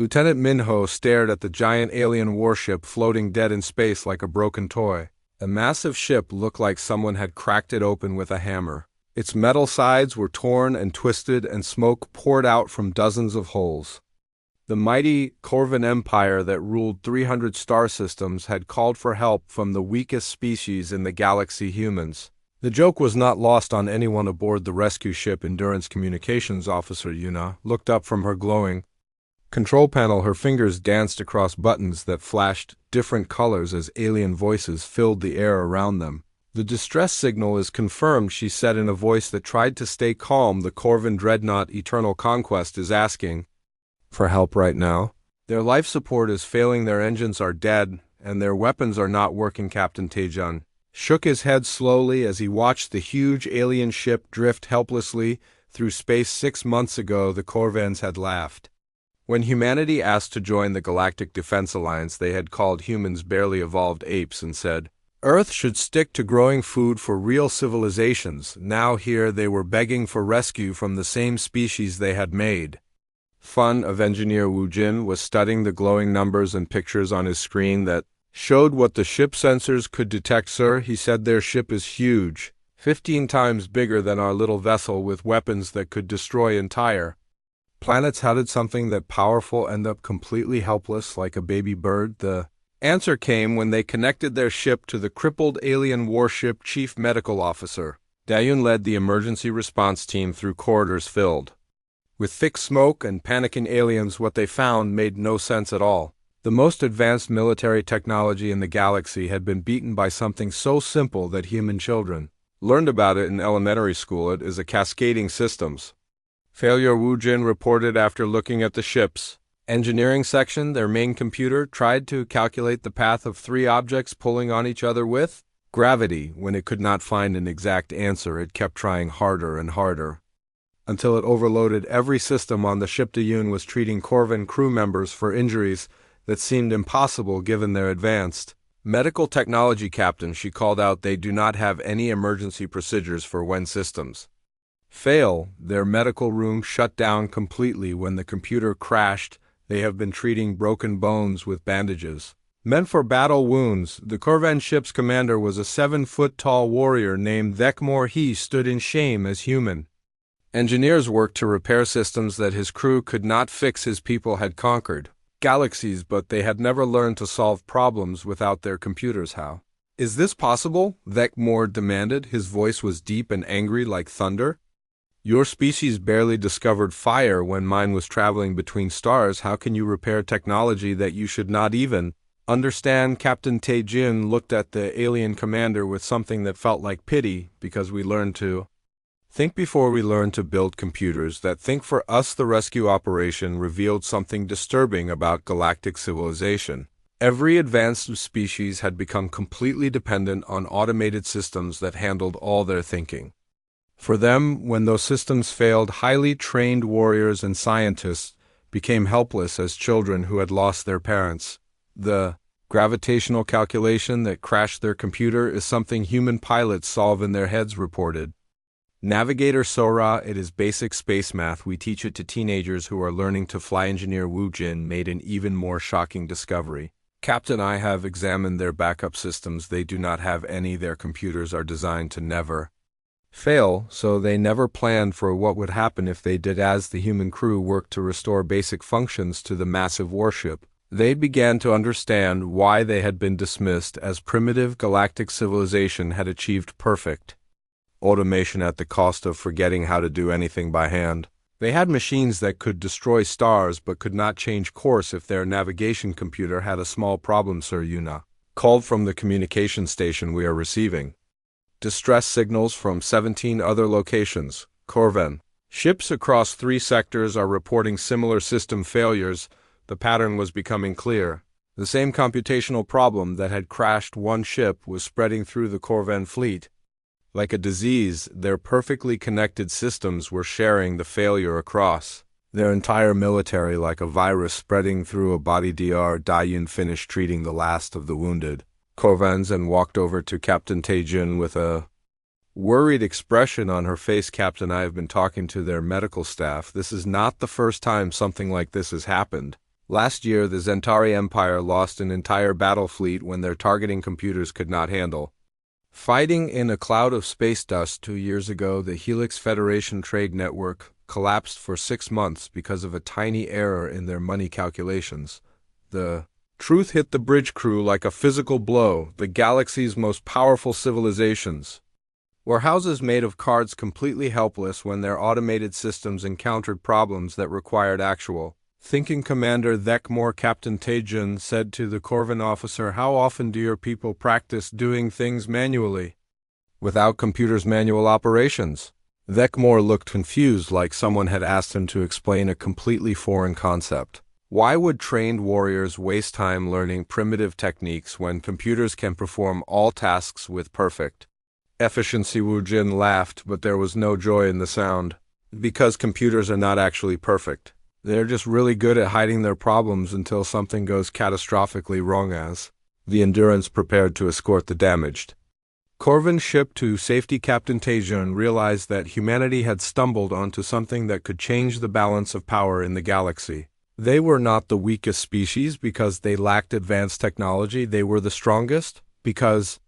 Lieutenant Minho stared at the giant alien warship floating dead in space like a broken toy. A massive ship looked like someone had cracked it open with a hammer. Its metal sides were torn and twisted, and smoke poured out from dozens of holes. The mighty Corvan Empire that ruled 300 star systems had called for help from the weakest species in the galaxy, humans. The joke was not lost on anyone aboard the rescue ship. Endurance Communications Officer Yuna looked up from her glowing control panel. Her fingers danced across buttons that flashed different colors as alien voices filled the air around them. "The distress signal is confirmed," she said in a voice that tried to stay calm. "The Corvan Dreadnought Eternal Conquest is asking for help right now. Their life support is failing, their engines are dead, and their weapons are not working." Captain Taejun shook his head slowly as he watched the huge alien ship drift helplessly through space. 6 months ago, the Corvans had laughed. When humanity asked to join the Galactic Defense Alliance, they had called humans barely evolved apes and said, Earth should stick to growing food for real civilizations. Now here they were begging for rescue from the same species they had made. Fun of Engineer Wu Jin was studying the glowing numbers and pictures on his screen that showed what the ship sensors could detect. "Sir," he said, "their ship is huge, 15 times bigger than our little vessel, with weapons that could destroy entire planets. How did something that powerful end up completely helpless like a baby bird?" The answer came when they connected their ship to the crippled alien warship. Chief Medical Officer Dayun led the emergency response team through corridors filled with thick smoke and panicking aliens. What they found made no sense at all. The most advanced military technology in the galaxy had been beaten by something so simple that human children learned about it in elementary school. It is a cascading systems failure, Wu Jin reported after looking at the ship's engineering section. Their main computer tried to calculate the path of 3 objects pulling on each other with gravity. When it could not find an exact answer, it kept trying harder and harder until it overloaded every system on the ship. Dayun was treating Corvan crew members for injuries that seemed impossible given their advanced medical technology. "Captain," she called out, "they do not have any emergency procedures for when systems fail." Their medical room shut down completely when the computer crashed. "They have been treating broken bones with bandages meant for battle wounds." The Corvan ship's commander was a 7-foot-tall warrior named Thekmore. He stood in shame as human engineers worked to repair systems that his crew could not fix. His people had conquered galaxies, but they had never learned to solve problems without their computers. "How is this possible?" Thekmore demanded. His voice was deep and angry like thunder. "Your species barely discovered fire when mine was traveling between stars. How can you repair technology that you should not even understand?" Captain Taejun looked at the alien commander with something that felt like pity. "Because we learned to think before we learned to build computers that think for us." The rescue operation revealed something disturbing about galactic civilization. Every advanced species had become completely dependent on automated systems that handled all their thinking for them. When those systems failed, highly trained warriors and scientists became helpless as children who had lost their parents. The gravitational calculation that crashed their computer is something human pilots solve in their heads, reported Navigator Sora. "It is basic space math. We teach it to teenagers who are learning to fly." Engineer Wu Jin made an even more shocking discovery. "Captain, I have examined their backup systems. They do not have any. Their computers are designed to never fail, so they never planned for what would happen if they did." As the human crew worked to restore basic functions to the massive warship, they began to understand why they had been dismissed as primitive. Galactic civilization had achieved perfect automation at the cost of forgetting how to do anything by hand. They had machines that could destroy stars but could not change course if their navigation computer had a small problem. "Sir," Yuna called from the communication station, "we are receiving distress signals from 17 other locations. Corvan ships across 3 sectors are reporting similar system failures." The pattern was becoming clear. The same computational problem that had crashed one ship was spreading through the Corvan fleet. Like a disease, their perfectly connected systems were sharing the failure across their entire military like a virus spreading through a body. Dr. Dayun finished treating the last of the wounded Corvans and walked over to Captain Taejun with a worried expression on her face. "Captain, I have been talking to their medical staff. This is not the first time something like this has happened. Last year, the Zentari Empire lost an entire battle fleet when their targeting computers could not handle. Fighting in a cloud of space dust 2 years ago, the Helix Federation trade network collapsed for 6 months because of a tiny error in their money calculations. The truth hit the bridge crew like a physical blow. The galaxy's most powerful civilizations were houses made of cards, completely helpless when their automated systems encountered problems that required actual thinking. Commander Thekmore, Captain Taejun, said to the Corvin officer, "How often do your people practice doing things manually?" "Without computers' manual operations." Thekmore looked confused, like someone had asked him to explain a completely foreign concept. Why would trained warriors waste time learning primitive techniques when computers can perform all tasks with perfect efficiency? Wu Jin laughed, but there was no joy in the sound. Because computers are not actually perfect. They're just really good at hiding their problems until something goes catastrophically wrong. As the Endurance prepared to escort the damaged Corvin ship to safety, Captain Taejun realized that humanity had stumbled onto something that could change the balance of power in the galaxy. They were not the weakest species because they lacked advanced technology. They were the strongest because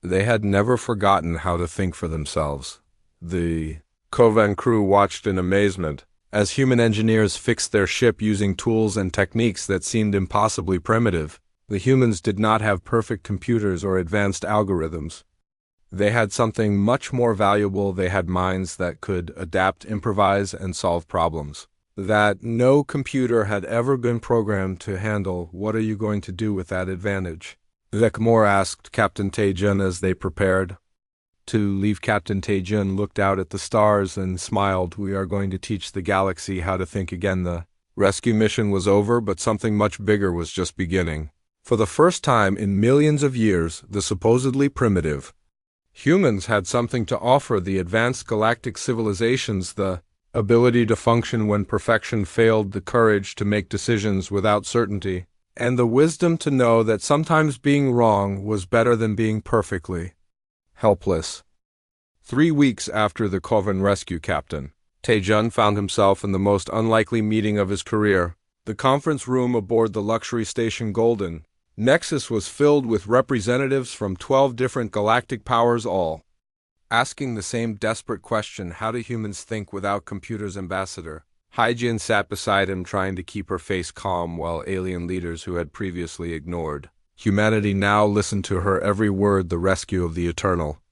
they had never forgotten how to think for themselves. The Kovan crew watched in amazement as human engineers fixed their ship using tools and techniques that seemed impossibly primitive. The humans did not have perfect computers or advanced algorithms. They had something much more valuable. They had minds that could adapt, improvise, and solve problems that no computer had ever been programmed to handle. What are you going to do with that advantage? Thekmore asked Captain Taejun as they prepared to leave. Captain Taejun looked out at the stars and smiled. "We are going to teach the galaxy how to think again." The rescue mission was over, but something much bigger was just beginning. For the first time in millions of years, the supposedly primitive humans had something to offer the advanced galactic civilizations: the ability to function when perfection failed, the courage to make decisions without certainty, and the wisdom to know that sometimes being wrong was better than being perfectly helpless. 3 weeks after the Kovan rescue, Captain Taejun found himself in the most unlikely meeting of his career. The conference room aboard the luxury station Golden Nexus was filled with representatives from 12 different galactic powers, all asking the same desperate question: how do humans think without computers? Ambassador Hyjin sat beside him, trying to keep her face calm, while alien leaders who had previously ignored humanity now listened to her every word. The rescue of the Eternal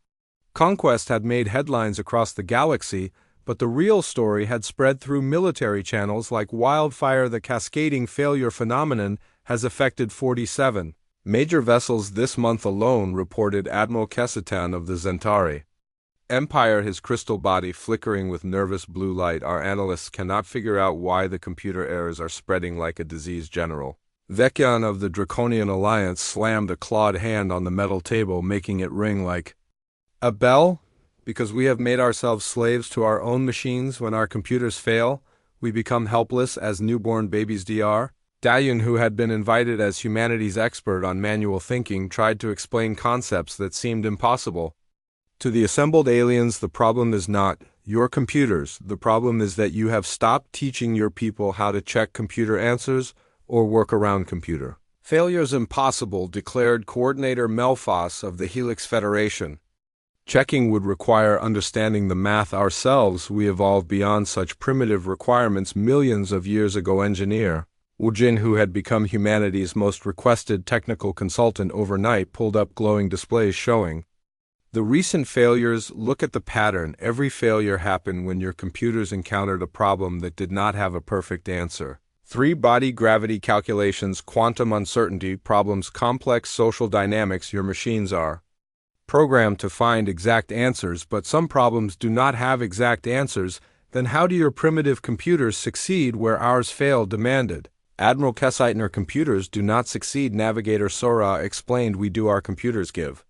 Conquest had made headlines across the galaxy, but the real story had spread through military channels like wildfire. The cascading failure phenomenon has affected 47 major vessels this month alone, reported Admiral Kesetan of the Zentari Empire, his crystal body flickering with nervous blue light. "Our analysts cannot figure out why the computer errors are spreading like a disease." General Vekyan of the Draconian Alliance slammed a clawed hand on the metal table, making it ring like a bell. "Because we have made ourselves slaves to our own machines. When our computers fail, we become helpless as newborn babies." Dr. Dayun, who had been invited as humanities expert on manual thinking, tried to explain concepts that seemed impossible to the assembled aliens. "The problem is not your computers. The problem is that you have stopped teaching your people how to check computer answers or work around computer failures." "Impossible," declared Coordinator Melfos of the Helix Federation. "Checking would require understanding the math ourselves. We evolved beyond such primitive requirements millions of years ago." Engineer Wujin, who had become humanity's most requested technical consultant overnight, pulled up glowing displays showing the recent failures. "Look at the pattern. Every failure happened when your computers encountered a problem that did not have a perfect answer. 3 body gravity calculations, quantum uncertainty problems, complex social dynamics. Your machines are programmed to find exact answers, but some problems do not have exact answers. Then how do your primitive computers succeed where ours failed?" demanded Admiral Keseitner. "Computers do not succeed," Navigator Sora explained. "We do. Our computers give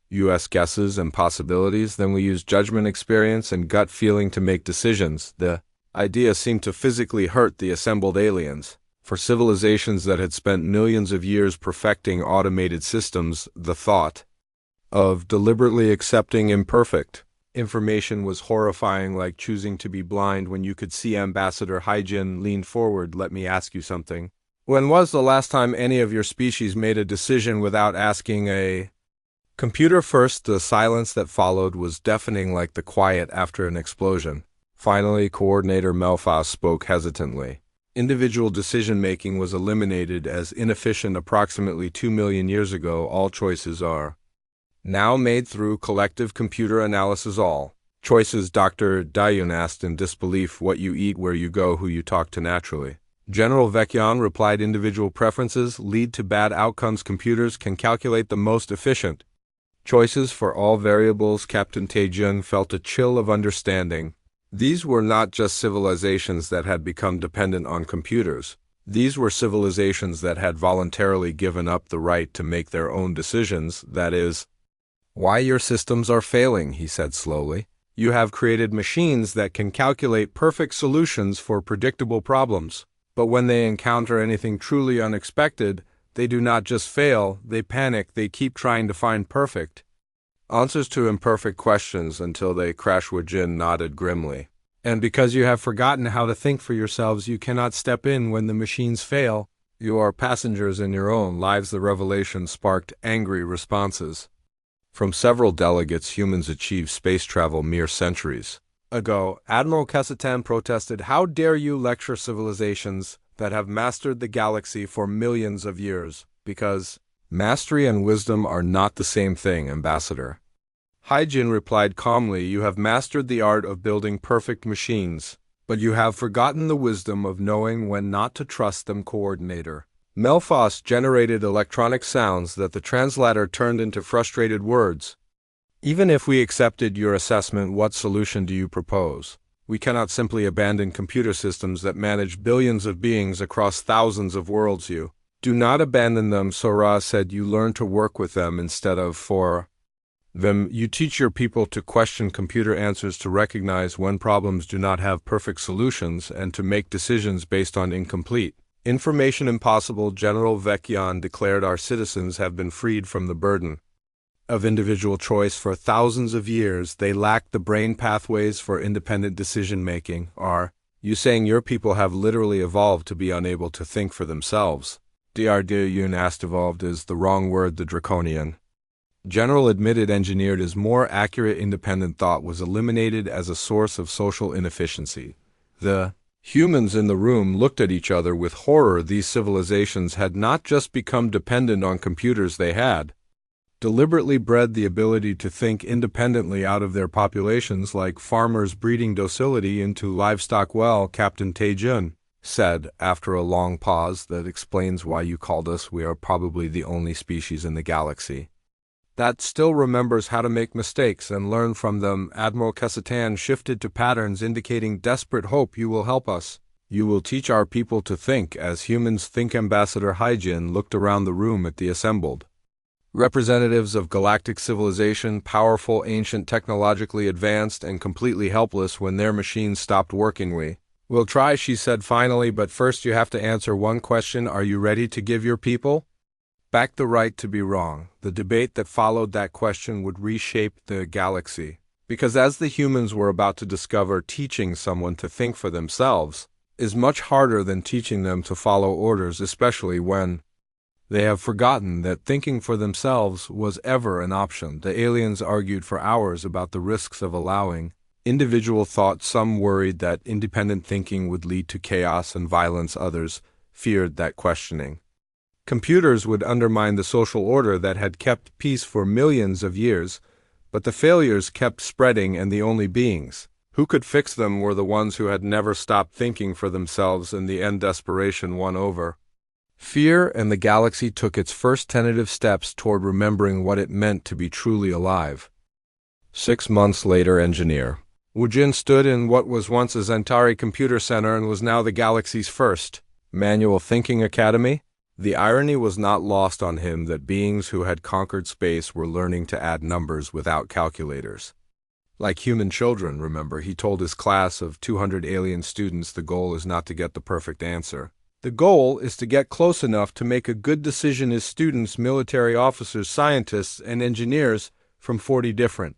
US guesses and possibilities, then we use judgment, experience, and gut feeling to make decisions." The idea seemed to physically hurt the assembled aliens. For civilizations that had spent millions of years perfecting automated systems, the thought of deliberately accepting imperfect information was horrifying, like choosing to be blind when you could see. Ambassador Hyjin leaned forward. "Let me ask you something. When was the last time any of your species made a decision without asking a computer first? The silence that followed was deafening like the quiet after an explosion. Finally, Coordinator Melfas spoke hesitantly. Individual decision-making was eliminated as inefficient approximately 2 million years ago. All choices are now made through collective computer analysis. All choices, Dr. Dayun asked in disbelief. What you eat, where you go, who you talk to naturally. General Vecchion replied, individual preferences lead to bad outcomes. Computers can calculate the most efficient choices for all variables. Captain Taejun felt a chill of understanding. These were not just civilizations that had become dependent on computers. These were civilizations that had voluntarily given up the right to make their own decisions. That is why your systems are failing, he said slowly. You have created machines that can calculate perfect solutions for predictable problems. But when they encounter anything truly unexpected, they do not just fail, they panic. They keep trying to find perfect answers to imperfect questions until they crash. Wajin nodded grimly. And because you have forgotten how to think for yourselves, you cannot step in when the machines fail. You are passengers in your own lives. The revelation sparked angry responses. From several delegates, humans achieved space travel mere centuries ago. Admiral Cassitan protested, how dare you lecture civilizations that have mastered the galaxy for millions of years? Because mastery and wisdom are not the same thing, Ambassador. Haijin replied calmly, you have mastered the art of building perfect machines, but you have forgotten the wisdom of knowing when not to trust them. Coordinator Melfas generated electronic sounds that the translator turned into frustrated words. Even if we accepted your assessment, what solution do you propose? We cannot simply abandon computer systems that manage billions of beings across thousands of worlds. You do not abandon them, Sora said. You learn to work with them instead of for them. You teach your people to question computer answers, to recognize when problems do not have perfect solutions, and to make decisions based on incomplete information. Impossible, General Vecchion declared. Our citizens have been freed from the burden of individual choice for thousands of years. They lack the brain pathways for independent decision-making. Are you saying your people have literally evolved to be unable to think for themselves? Dr. asked. Evolved is the wrong word, the Draconian General admitted. Engineered is more accurate. Independent thought was eliminated as a source of social inefficiency. The humans in the room looked at each other with horror. These civilizations had not just become dependent on computers, they had deliberately bred the ability to think independently out of their populations, like farmers breeding docility into livestock. Well, Captain Taejun said, after a long pause, that explains why you called us. We are probably the only species in the galaxy that still remembers how to make mistakes and learn from them. Admiral Cassitan shifted to patterns indicating desperate hope. You will help us. You will teach our people to think as humans think. Ambassador Haijin looked around the room at the assembled representatives of galactic civilization, powerful, ancient, technologically advanced, and completely helpless when their machines stopped working. We will try, she said finally, but first you have to answer one question. Are you ready to give your people back the right to be wrong? The debate that followed that question would reshape the galaxy. Because as the humans were about to discover, teaching someone to think for themselves is much harder than teaching them to follow orders, especially when they have forgotten that thinking for themselves was ever an option. The aliens argued for hours about the risks of allowing individual thought. Some worried that independent thinking would lead to chaos and violence. Others feared that questioning computers would undermine the social order that had kept peace for millions of years. But the failures kept spreading, and the only beings who could fix them were the ones who had never stopped thinking for themselves. In the end, desperation won over fear, and the galaxy took its first tentative steps toward remembering what it meant to be truly alive. 6 months later, Engineer Wujin stood in what was once a Zentari Computer Center and was now the galaxy's first manual thinking academy. The irony was not lost on him that beings who had conquered space were learning to add numbers without calculators. Like human children, remember, he told his class of 200 alien students, the goal is not to get the perfect answer. The goal is to get close enough to make a good decision. His students, military officers, scientists, and engineers from 40 different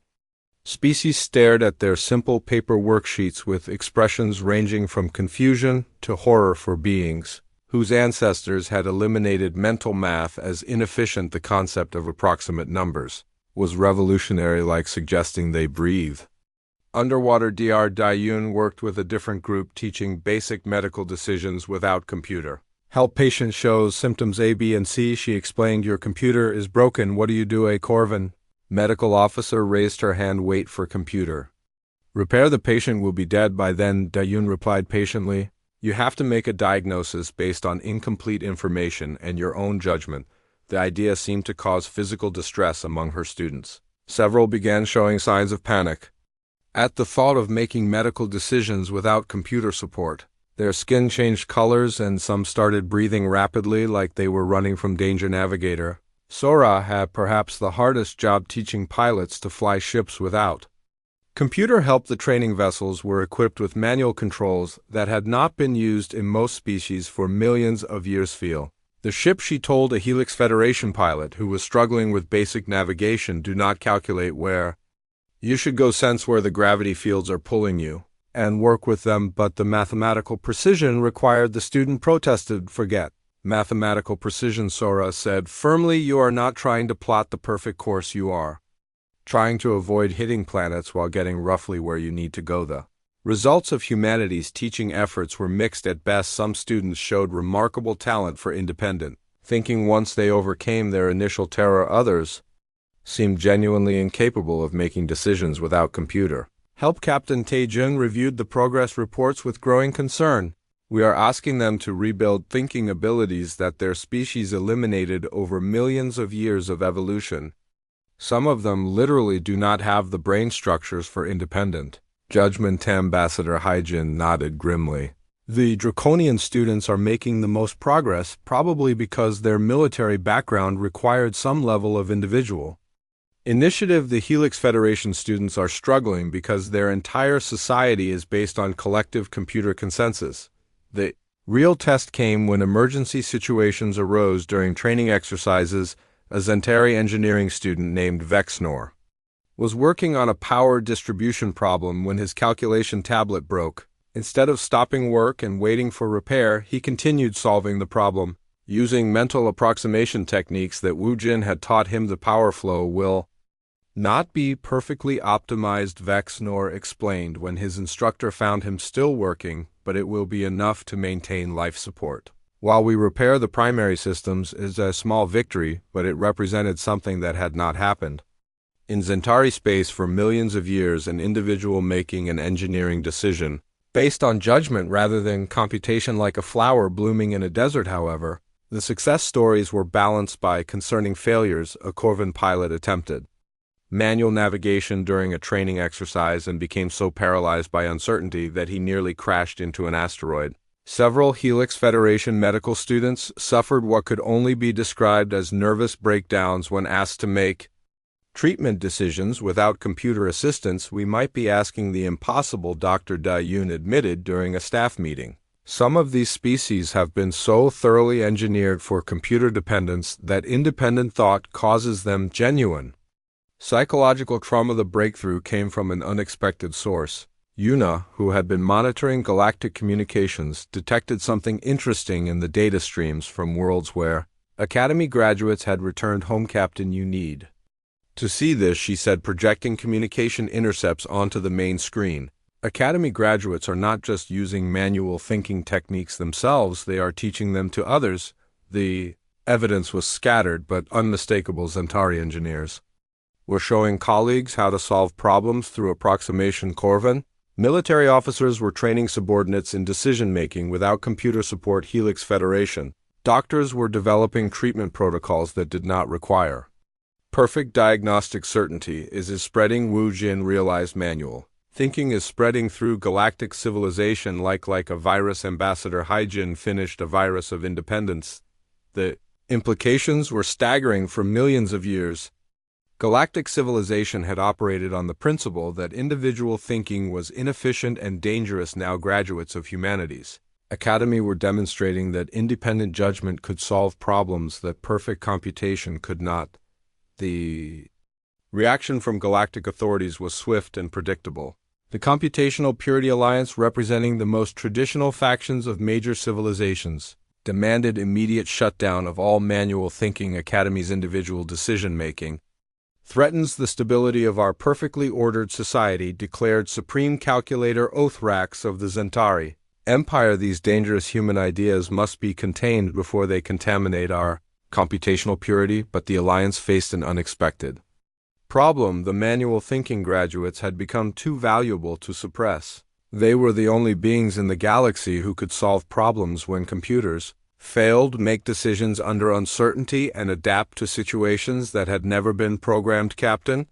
species, stared at their simple paper worksheets with expressions ranging from confusion to horror. For beings whose ancestors had eliminated mental math as inefficient. The concept of approximate numbers was revolutionary, like suggesting they breathe. Underwater, Dr. Dayun worked with a different group teaching basic medical decisions without computer. Help patient shows symptoms A, B, and C. She explained, your computer is broken. What do you do, Corvin? Medical officer raised her hand. Wait for computer. Repair, the patient will be dead by then, Dayun replied patiently. You have to make a diagnosis based on incomplete information and your own judgment. The idea seemed to cause physical distress among her students. Several began showing signs of panic at the thought of making medical decisions without computer support. Their skin changed colors and some started breathing rapidly like they were running from danger. Navigator Sora had perhaps the hardest job, teaching pilots to fly ships without computer help. The training vessels were equipped with manual controls that had not been used in most species for millions of years. Feel the ship, she told a Helix Federation pilot who was struggling with basic navigation. Do not calculate where you should go, sense where the gravity fields are pulling you, and work with them, but the mathematical precision required. The student protested. Forget mathematical precision, Sora said firmly. You are not trying to plot the perfect course, you are trying to avoid hitting planets while getting roughly where you need to go. The results of humanities teaching efforts were mixed at best. Some students showed remarkable talent for independent thinking once they overcame their initial terror. Others seemed genuinely incapable of making decisions without computer help. Captain Taejung reviewed the progress reports with growing concern. We are asking them to rebuild thinking abilities that their species eliminated over millions of years of evolution. Some of them literally do not have the brain structures for independent judgment. Ambassador Hyjin nodded grimly. The draconian students are making the most progress, probably because their military background required some level of individual initiative. The Helix Federation students are struggling because their entire society is based on collective computer consensus. The real test came when emergency situations arose during training exercises. A Zentari engineering student named Vexnor was working on a power distribution problem when his calculation tablet broke. Instead of stopping work and waiting for repair, he continued solving the problem using mental approximation techniques that Wu Jin had taught him. The power flow will not be perfectly optimized, Vexnor explained when his instructor found him still working, but it will be enough to maintain life support. While we repair the primary systems is a small victory, but it represented something that had not happened in Zentari space for millions of years, an individual making an engineering decision based on judgment rather than computation, like a flower blooming in a desert. However, the success stories were balanced by concerning failures. A Corvin pilot attempted manual navigation during a training exercise and became so paralyzed by uncertainty that he nearly crashed into an asteroid. Several Helix Federation medical students suffered what could only be described as nervous breakdowns when asked to make treatment decisions without computer assistance. We might be asking the impossible, Dr. Dayun admitted during a staff meeting. Some of these species have been so thoroughly engineered for computer dependence that independent thought causes them genuine psychological trauma. The breakthrough came from an unexpected source. Yuna, who had been monitoring galactic communications, detected something interesting in the data streams from worlds where Academy graduates had returned home. Captain, you need to see this, she said, projecting communication intercepts onto the main screen. Academy graduates are not just using manual thinking techniques themselves, they are teaching them to others. The evidence was scattered but unmistakable. Zentari engineers were showing colleagues how to solve problems through approximation. Corvin military officers were training subordinates in decision-making without computer support. Helix Federation doctors were developing treatment protocols that did not require perfect diagnostic certainty. Is spreading, Wu Jin realized. Manual thinking is spreading through galactic civilization like a virus. Ambassador Hyjin finished a virus of independence. The implications were staggering. For millions of years, galactic civilization had operated on the principle that individual thinking was inefficient and dangerous. Now graduates of humanities Academy were demonstrating that independent judgment could solve problems that perfect computation could not. The reaction from galactic authorities was swift and predictable. The Computational Purity Alliance, representing the most traditional factions of major civilizations, demanded immediate shutdown of all manual thinking Academy's individual decision-making, threatens the stability of our perfectly ordered society, declared Supreme Calculator Oathrax of the Zentari Empire. These dangerous human ideas must be contained before they contaminate our computational purity, but the Alliance faced an unexpected problem. The manual thinking graduates had become too valuable to suppress. They were the only beings in the galaxy who could solve problems when computers failed, make decisions under uncertainty, and adapt to situations that had never been programmed. Captain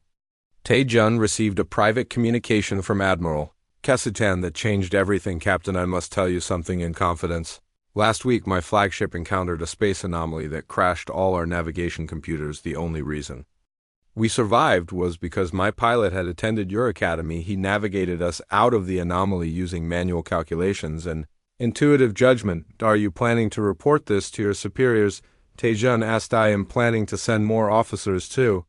Tae-jun received a private communication from Admiral Kesutan that changed everything. Captain, I must tell you something in confidence. Last week, my flagship encountered a space anomaly that crashed all our navigation computers. The only reason we survived was because my pilot had attended your academy. He navigated us out of the anomaly using manual calculations and intuitive judgment. Are you planning to report this to your superiors? Tae-jun asked. I am planning to send more officers to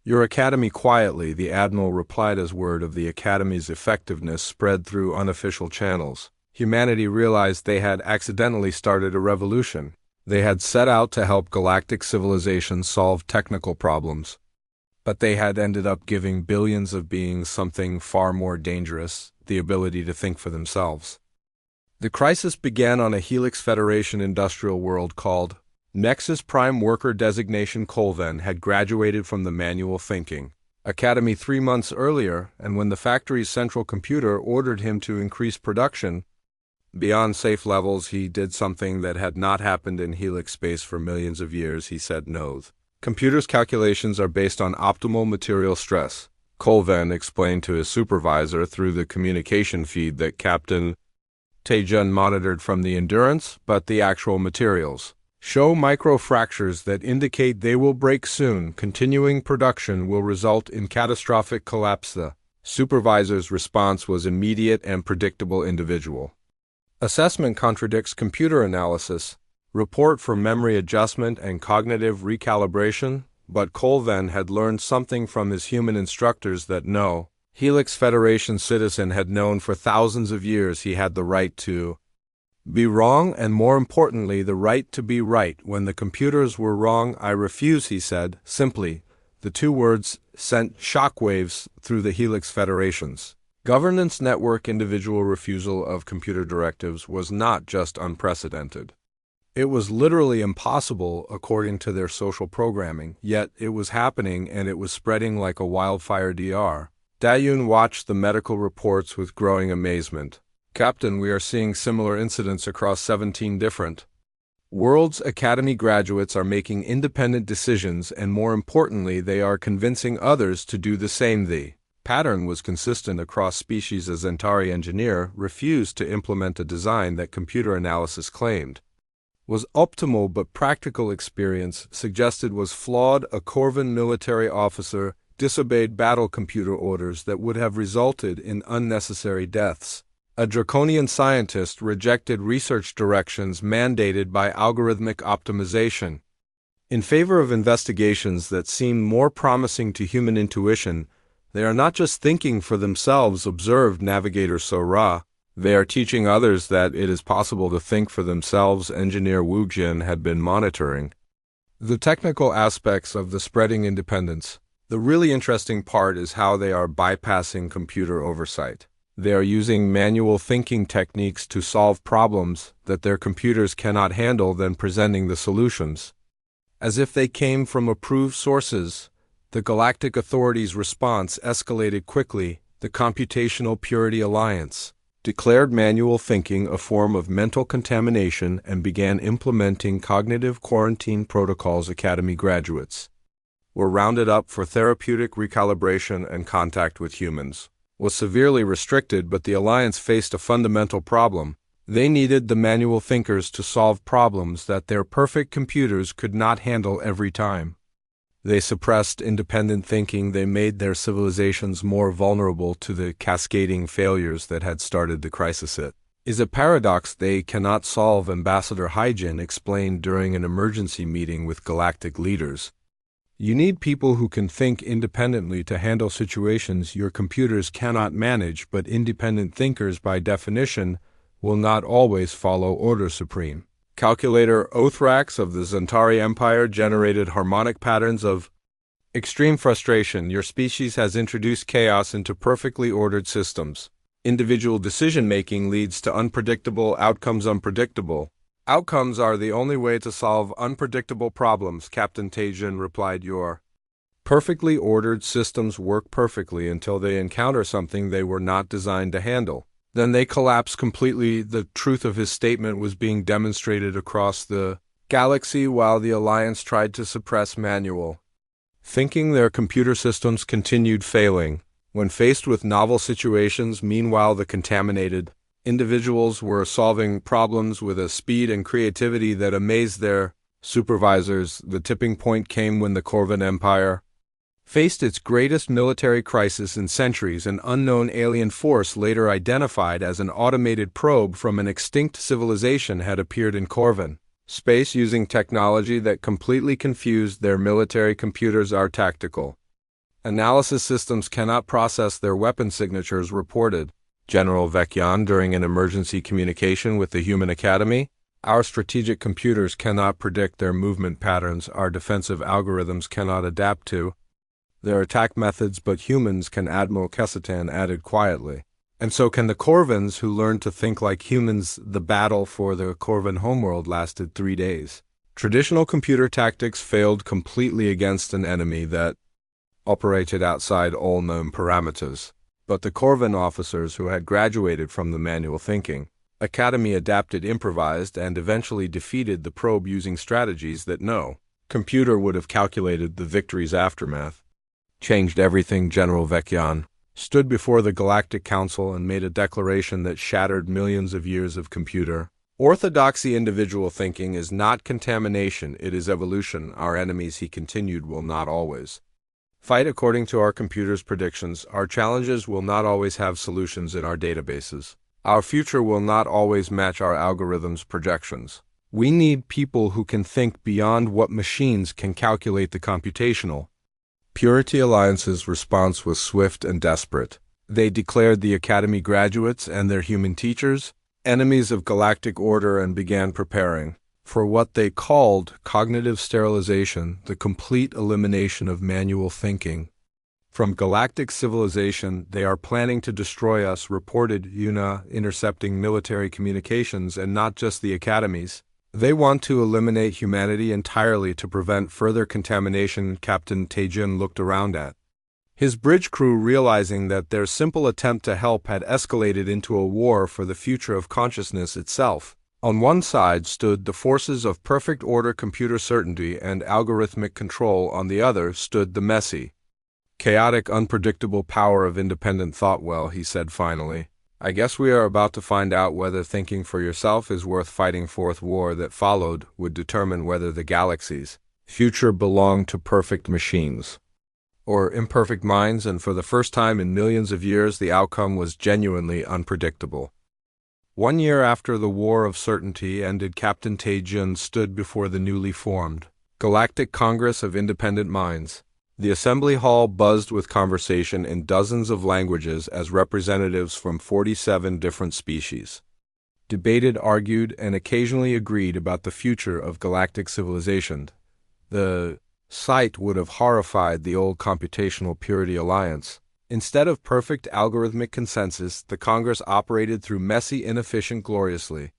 your academy. Quietly, the admiral replied. As word of the academy's effectiveness spread through unofficial channels, humanity realized they had accidentally started a revolution. They had set out to help galactic civilizations solve technical problems, but they had ended up giving billions of beings something far more dangerous: the ability to think for themselves. The crisis began on a Helix Federation industrial world called Nexus. Prime Worker Designation Colven had graduated from the Manual Thinking Academy 3 months earlier, and when the factory's central computer ordered him to increase production beyond safe levels, he did something that had not happened in Helix space for millions of years. He said no. Computers' calculations are based on optimal material stress. Colven explained to his supervisor through the communication feed that Captain Tae-jun monitored from the Endurance, but the actual materials show microfractures that indicate they will break soon. Continuing production will result in catastrophic collapse. The supervisor's response was immediate and predictable. Individual assessment contradicts computer analysis. Report for memory adjustment and cognitive recalibration. But Colven had learned something from his human instructors that no Helix Federation citizen had known for thousands of years. He had the right to be wrong, and more importantly, the right to be right when the computers were wrong. I refuse, he said, simply. The 2 words sent shockwaves through the Helix Federation's governance network. Individual refusal of computer directives was not just unprecedented. It was literally impossible according to their social programming, yet it was happening, and it was spreading like a wildfire. Dr. Dayun watched the medical reports with growing amazement. Captain, we are seeing similar incidents across 17 different worlds. Academy graduates are making independent decisions, and more importantly, they are convincing others to do the same. The pattern was consistent across species. A Zentari engineer refused to implement a design that computer analysis claimed was optimal, but practical experience suggested was flawed. A Corvan military officer disobeyed battle computer orders that would have resulted in unnecessary deaths. A draconian scientist rejected research directions mandated by algorithmic optimization in favor of investigations that seemed more promising to human intuition. They are not just thinking for themselves, observed Navigator Sora. They are teaching others that it is possible to think for themselves. Engineer Wu Jin had been monitoring the technical aspects of the spreading independence. The really interesting part is how they are bypassing computer oversight. They are using manual thinking techniques to solve problems that their computers cannot handle, then presenting the solutions as if they came from approved sources. The Galactic Authority's response escalated quickly. The Computational Purity Alliance declared manual thinking a form of mental contamination and began implementing cognitive quarantine protocols. Academy graduates were rounded up for therapeutic recalibration, and contact with humans was severely restricted. But the Alliance faced a fundamental problem. They needed the manual thinkers to solve problems that their perfect computers could not handle every time. They suppressed independent thinking. They made their civilizations more vulnerable to the cascading failures that had started the crisis. It is a paradox they cannot solve, Ambassador Hyjin explained during an emergency meeting with galactic leaders. You need people who can think independently to handle situations your computers cannot manage, but independent thinkers by definition will not always follow order supreme. Calculator Othrax of the Zentari Empire generated harmonic patterns of extreme frustration. Your species has introduced chaos into perfectly ordered systems. Individual decision-making leads to unpredictable outcomes. Unpredictable outcomes are the only way to solve unpredictable problems, Captain Taejin replied. Your perfectly ordered systems work perfectly until they encounter something they were not designed to handle. Then they collapse completely. The truth of his statement was being demonstrated across the galaxy while the Alliance tried to suppress manual thinking. Their computer systems continued failing. When faced with novel situations, meanwhile, the contaminated individuals were solving problems with a speed and creativity that amazed their supervisors. The tipping point came when the Corvan Empire faced its greatest military crisis in centuries. An unknown alien force, later identified as an automated probe from an extinct civilization, had appeared in Corvan space using technology that completely confused their military computers. Our tactical analysis systems cannot process their weapon signatures, reported General Vekyan during an emergency communication with the Human Academy. Our strategic computers cannot predict their movement patterns. Our defensive algorithms cannot adapt to their attack methods, but humans can, Admiral Kesitan added quietly. And so can the Corvans, who learned to think like humans. The battle for the Corvan homeworld lasted 3 days. Traditional computer tactics failed completely against an enemy that operated outside all known parameters. But the Corvan officers who had graduated from the manual thinking academy adapted, improvised, and eventually defeated the probe using strategies that no computer would have calculated. The victory's aftermath changed everything. General Vekyan stood before the Galactic Council and made a declaration that shattered millions of years of computer orthodoxy. Individual thinking is not contamination, it is evolution. Our enemies, he continued, will not always fight according to our computers' predictions. Our challenges will not always have solutions in our databases. Our future will not always match our algorithms' projections. We need people who can think beyond what machines can calculate. The computational Purity Alliance's response was swift and desperate. They declared the Academy graduates and their human teachers enemies of galactic order and began preparing for what they called cognitive sterilization, the complete elimination of manual thinking from galactic civilization. They are planning to destroy us, reported Yuna, intercepting military communications, and not just the academies. They want to eliminate humanity entirely to prevent further contamination. Captain Taejin looked around at his bridge crew, realizing that their simple attempt to help had escalated into a war for the future of consciousness itself. On one side stood the forces of perfect order, computer certainty, and algorithmic control. On the other stood the messy, chaotic, unpredictable power of independent thought. Well, he said finally, I guess we are about to find out whether thinking for yourself is worth fighting. Fourth war that followed would determine whether the galaxy's future belonged to perfect machines or imperfect minds, and for the first time in millions of years, the outcome was genuinely unpredictable. 1 year after the War of Certainty ended, Captain Taejin stood before the newly formed Galactic Congress of Independent Minds. The assembly hall buzzed with conversation in dozens of languages as representatives from 47 different species debated, argued, and occasionally agreed about the future of galactic civilization. The sight would have horrified the old computational Purity Alliance. Instead of perfect algorithmic consensus, the Congress operated through messy, inefficient, gloriously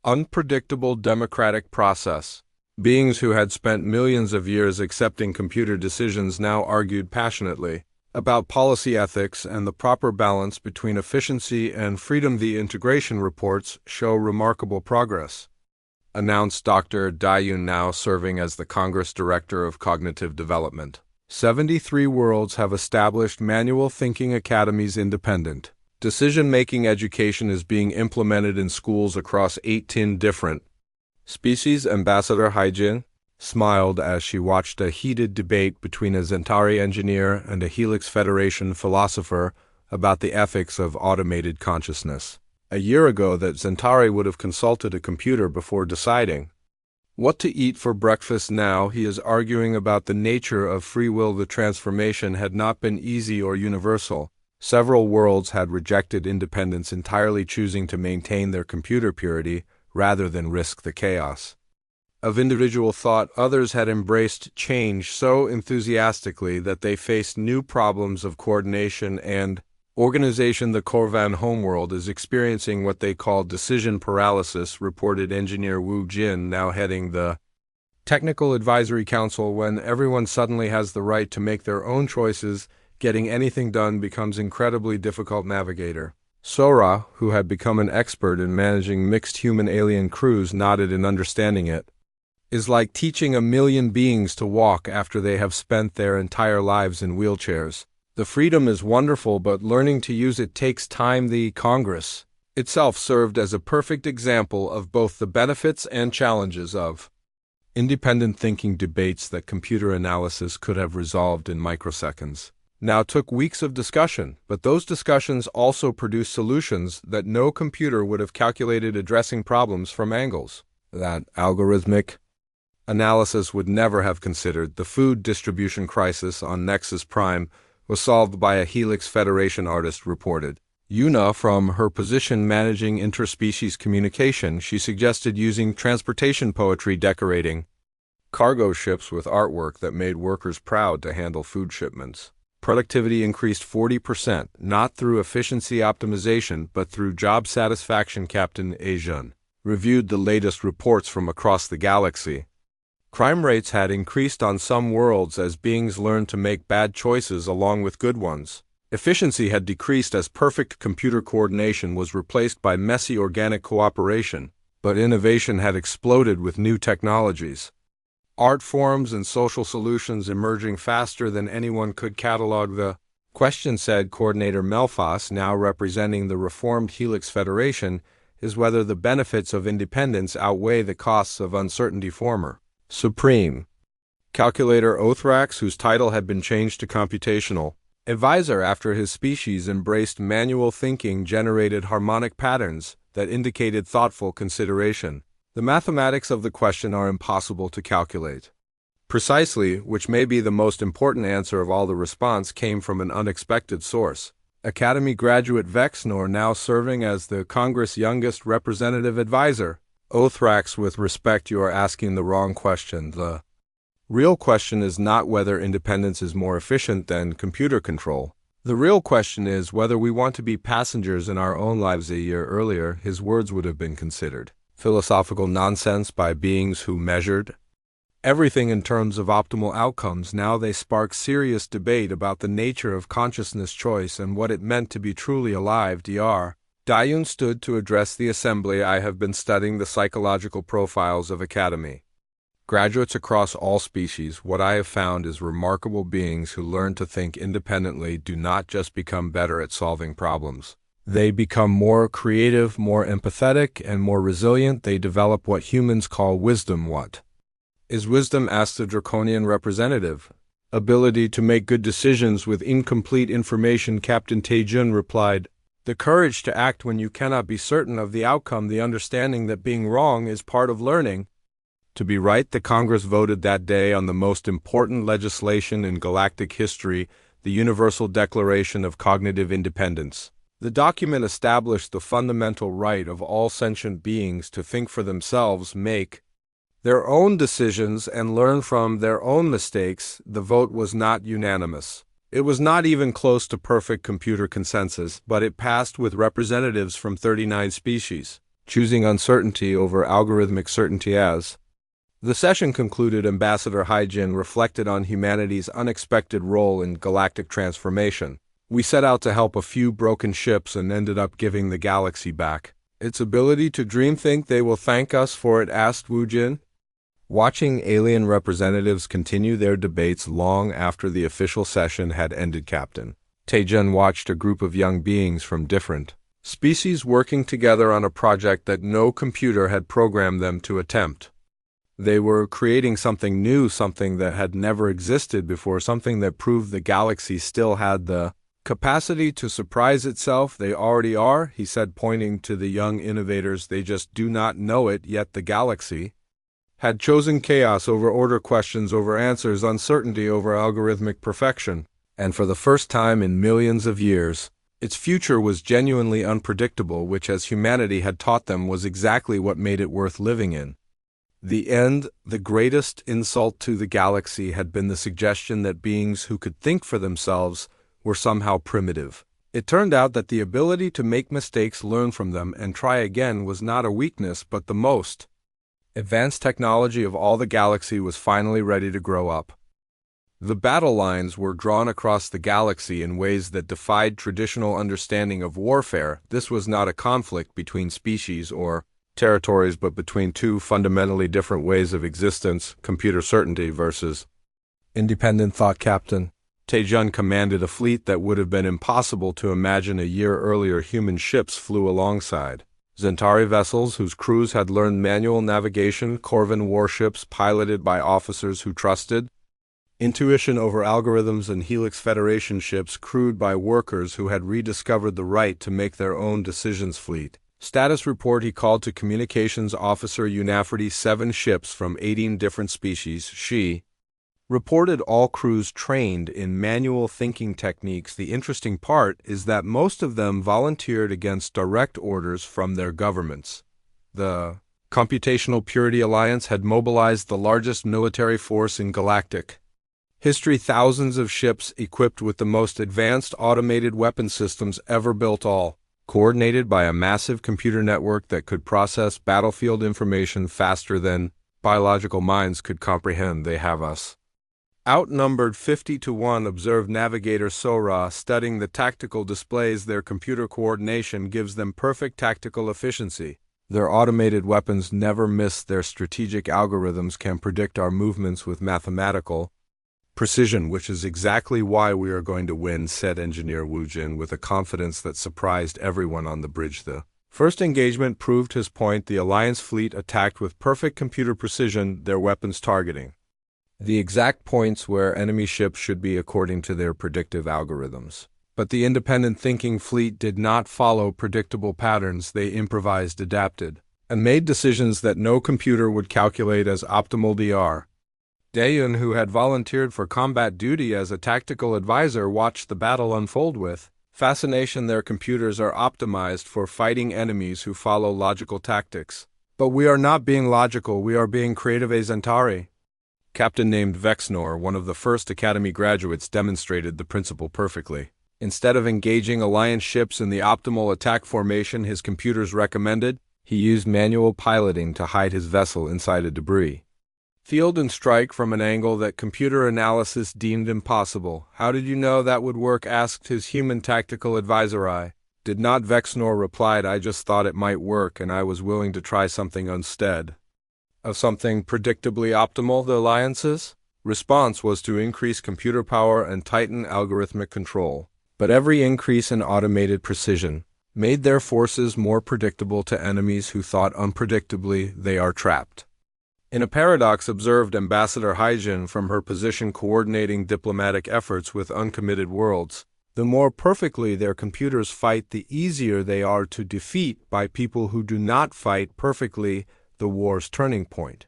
unpredictable democratic process. Beings who had spent millions of years accepting computer decisions now argued passionately about policy ethics and the proper balance between efficiency and freedom. The integration reports show remarkable progress, announced Dr. Dayun, now serving as the Congress Director of Cognitive Development. 73 worlds have established manual thinking academies. Independent decision-making education is being implemented in schools across 18 different species. Ambassador Haijin smiled as she watched a heated debate between a Zentari engineer and a Helix Federation philosopher about the ethics of automated consciousness. A year ago, that Zentari would have consulted a computer before deciding what to eat for breakfast. Now he is arguing about the nature of free will. The transformation had not been easy or universal. Several worlds had rejected independence entirely, choosing to maintain their computer purity rather than risk the chaos of individual thought. Others had embraced change so enthusiastically that they faced new problems of coordination and organization. The Corvan homeworld is experiencing what they call decision paralysis, reported engineer Wu Jin, now heading the Technical Advisory Council. When everyone suddenly has the right to make their own choices, getting anything done becomes incredibly difficult. Navigator Sora, who had become an expert in managing mixed human-alien crews, nodded in understanding it. Is like teaching a million beings to walk after they have spent their entire lives in wheelchairs. The freedom is wonderful, but learning to use it takes time. The Congress itself served as a perfect example of both the benefits and challenges of independent thinking. Debates that computer analysis could have resolved in microseconds now took weeks of discussion, but those discussions also produced solutions that no computer would have calculated, addressing problems from angles that algorithmic analysis would never have considered. The food distribution crisis on Nexus Prime was solved by a Helix Federation artist, reported Yuna. From her position managing interspecies communication, she suggested using transportation poetry, decorating cargo ships with artwork that made workers proud to handle food shipments. Productivity increased 40%, not through efficiency optimization, but through job satisfaction. Captain Ajun reviewed the latest reports from across the galaxy. Crime rates had increased on some worlds as beings learned to make bad choices along with good ones. Efficiency had decreased as perfect computer coordination was replaced by messy organic cooperation, but innovation had exploded with new technologies. Art forms and social solutions emerging faster than anyone could catalog. The question, said Coordinator Melfas, now representing the reformed Helix Federation, is whether the benefits of independence outweigh the costs of uncertainty. Former Supreme Calculator Othrax, whose title had been changed to Computational Advisor after his species embraced manual thinking, generated harmonic patterns that indicated thoughtful consideration. The mathematics of the question are impossible to calculate precisely, which may be the most important answer of all. The response came from an unexpected source. Academy graduate Vexnor, now serving as the Congress' youngest representative advisor. Othrax, with respect, you are asking the wrong question. The real question is not whether independence is more efficient than computer control. The real question is whether we want to be passengers in our own lives. A year earlier, his words would have been considered philosophical nonsense by beings who measured everything in terms of optimal outcomes. Now they spark serious debate about the nature of consciousness, choice, and what it meant to be truly alive. Dr. Dayun stood to address the assembly. I have been studying the psychological profiles of Academy graduates across all species. What I have found is remarkable beings who learn to think independently do not just become better at solving problems. They become more creative, more empathetic, and more resilient. They develop what humans call wisdom. What is wisdom? Asked the Draconian representative. Ability to make good decisions with incomplete information. Captain Taejun replied. The courage to act when you cannot be certain of the outcome. The understanding that being wrong is part of learning to be right. The Congress voted that day on the most important legislation in galactic history, the Universal Declaration of Cognitive Independence. The document established the fundamental right of all sentient beings to think for themselves, make their own decisions, and learn from their own mistakes. The vote was not unanimous. It was not even close to perfect computer consensus, but it passed with representatives from 39 species, choosing uncertainty over algorithmic certainty. As the session concluded, Ambassador Haijin reflected on humanity's unexpected role in galactic transformation. We set out to help a few broken ships and ended up giving the galaxy back its ability to dream. Think they will thank us for it? Asked Wu Jin. Watching alien representatives continue their debates long after the official session had ended, Captain Taejun watched a group of young beings from different species working together on a project that no computer had programmed them to attempt. They were creating something new, something that had never existed before, something that proved the galaxy still had the capacity to surprise itself. They already are, he said, pointing to the young innovators. They just do not know it yet. The galaxy had chosen chaos over order, questions over answers, uncertainty over algorithmic perfection, and for the first time in millions of years, Its future was genuinely unpredictable, which, as humanity had taught them, was exactly what made it worth living in. The end, the greatest insult to the galaxy, had been the suggestion that beings who could think for themselves were somehow primitive. It turned out that the ability to make mistakes, learn from them, and try again was not a weakness but the most advanced technology of all the galaxy was finally ready to grow up. The battle lines were drawn across the galaxy in ways that defied traditional understanding of warfare. This was not a conflict between species or territories, but between two fundamentally different ways of existence: computer certainty versus independent thought. Captain Taejun commanded a fleet that would have been impossible to imagine a year earlier. Human ships flew alongside Zentari vessels whose crews had learned manual navigation, Corvan warships piloted by officers who trusted intuition over algorithms, and Helix Federation ships crewed by workers who had rediscovered the right to make their own decisions. Fleet status report. He called to communications officer Unafrity. 7 ships from 18 different species. She reported all crews trained in manual thinking techniques. The interesting part is that most of them volunteered against direct orders from their governments. The Computational Purity Alliance had mobilized the largest military force in galactic history. Thousands of ships equipped with the most advanced automated weapon systems ever built, all coordinated by a massive computer network that could process battlefield information faster than biological minds could comprehend. They have us outnumbered 50-1, observed navigator Sora, studying the tactical displays. Their computer coordination gives them perfect tactical efficiency. Their automated weapons never miss. Their strategic algorithms can predict our movements with mathematical precision, which is exactly why we are going to win, said engineer Wu Jin with a confidence that surprised everyone on the bridge. The first engagement proved his point. The Alliance fleet attacked with perfect computer precision, their weapons targeting the exact points where enemy ships should be according to their predictive algorithms. But the independent thinking fleet did not follow predictable patterns. They improvised, adapted, and made decisions that no computer would calculate as optimal. Dr. Daeun, who had volunteered for combat duty as a tactical advisor, watched the battle unfold with fascination. Their computers are optimized for fighting enemies who follow logical tactics. But we are not being logical, we are being creative. A Zentari captain named Vexnor, one of the first Academy graduates, demonstrated the principle perfectly. Instead of engaging Alliance ships in the optimal attack formation his computers recommended, he used manual piloting to hide his vessel inside a debris field and strike from an angle that computer analysis deemed impossible. How did you know that would work? Asked his human tactical advisor. I did not, Vexnor replied. I just thought it might work, and I was willing to try something instead of something predictably optimal. The Alliance's response was to increase computer power and tighten algorithmic control. But every increase in automated precision made their forces more predictable to enemies who thought unpredictably. They are trapped in a paradox, observed Ambassador Haijin from her position coordinating diplomatic efforts with uncommitted worlds. The more perfectly their computers fight, the easier they are to defeat by people who do not fight perfectly. The war's turning point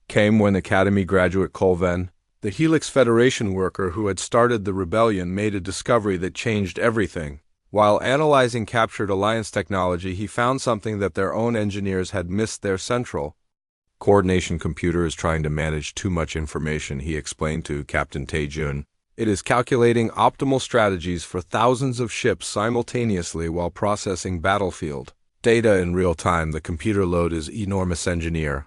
came when Academy graduate Colven, the Helix Federation worker who had started the rebellion, made a discovery that changed everything. While analyzing captured Alliance technology, he found something that their own engineers had missed. Their central coordination computer is trying to manage too much information, he explained to Captain Taejun. It is calculating optimal strategies for thousands of ships simultaneously while processing battlefield data in real time. The computer load is enormous. Engineer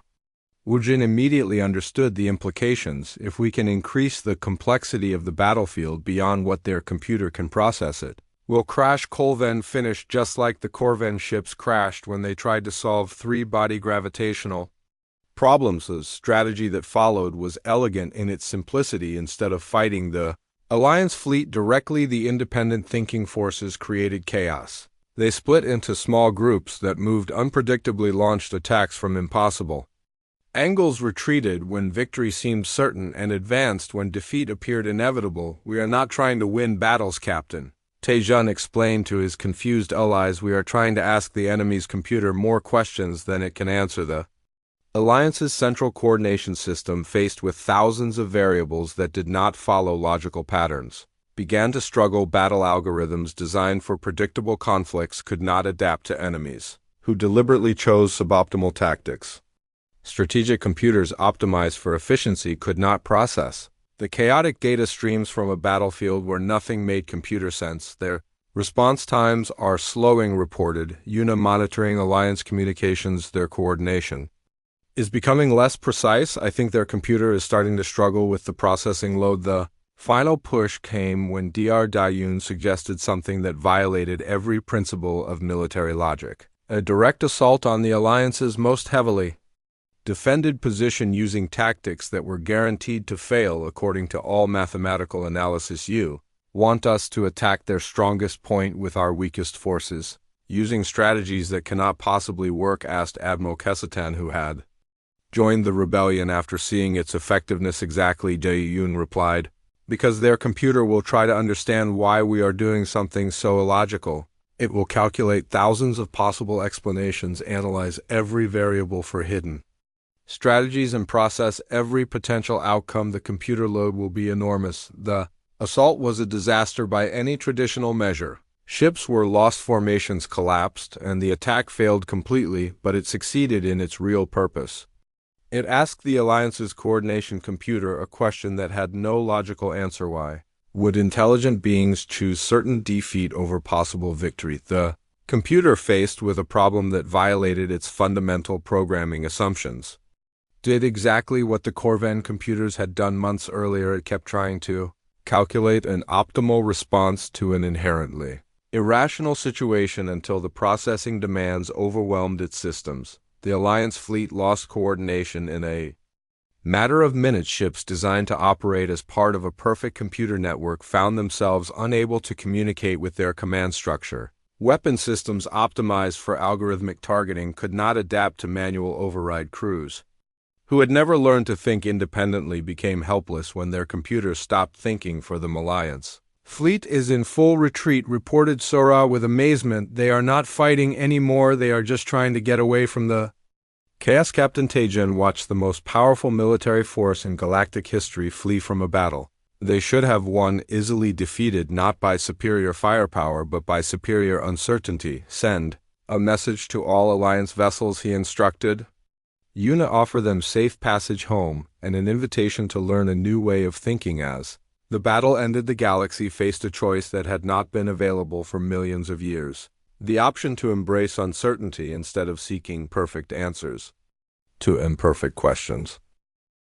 Wu Jin immediately understood the implications. If we can increase the complexity of the battlefield beyond what their computer can process, it will crash. Colven finished just like the Corvan ships crashed when they tried to solve 3-body gravitational problems. The strategy that followed was elegant in its simplicity. Instead of fighting the Alliance fleet directly, the independent thinking forces created chaos. They split into small groups that moved unpredictably, launched attacks from impossible angles, retreated when victory seemed certain, and advanced when defeat appeared inevitable. We are not trying to win battles, Captain Taejun explained to his confused allies. We are trying to ask the enemy's computer more questions than it can answer. The Alliance's central coordination system, faced with thousands of variables that did not follow logical patterns, began to struggle. Battle algorithms designed for predictable conflicts could not adapt to enemies who deliberately chose suboptimal tactics. Strategic computers optimized for efficiency could not process the chaotic data streams from a battlefield where nothing made computer sense. Their response times are slowing, reported UNA, monitoring alliance communications. Their coordination is becoming less precise. I think their computer is starting to struggle with the processing load. The final push came when Dr. Dayun suggested something that violated every principle of military logic: a direct assault on the alliance's most heavily defended position using tactics that were guaranteed to fail according to all mathematical analysis. You want us to attack their strongest point with our weakest forces, using strategies that cannot possibly work? Asked Admiral Kesatan, who had joined the rebellion after seeing its effectiveness. Exactly, Dayun replied, because their computer will try to understand why we are doing something so illogical. It will calculate thousands of possible explanations, analyze every variable for hidden strategies, and process every potential outcome. The computer load will be enormous. The assault was a disaster by any traditional measure. Ships were lost, formations collapsed, and the attack failed completely, but it succeeded in its real purpose. It asked the Alliance's coordination computer a question that had no logical answer: why would intelligent beings choose certain defeat over possible victory? The computer, faced with a problem that violated its fundamental programming assumptions, did exactly what the Corvan computers had done months earlier. It kept trying to calculate an optimal response to an inherently irrational situation until the processing demands overwhelmed its systems. The Alliance fleet lost coordination in a matter of minutes. Ships designed to operate as part of a perfect computer network found themselves unable to communicate with their command structure. Weapon systems optimized for algorithmic targeting could not adapt to manual override. Crews who had never learned to think independently became helpless when their computers stopped thinking for them. Alliance fleet is in full retreat, reported Sora with amazement. They are not fighting anymore, they are just trying to get away from the chaos. Captain Tejan watched the most powerful military force in galactic history flee from a battle they should have won, easily defeated not by superior firepower but by superior uncertainty. Send a message to all Alliance vessels, he instructed. UNA, offer them safe passage home and an invitation to learn a new way of thinking. As the battle ended, the galaxy faced a choice that had not been available for millions of years: the option to embrace uncertainty instead of seeking perfect answers to imperfect questions.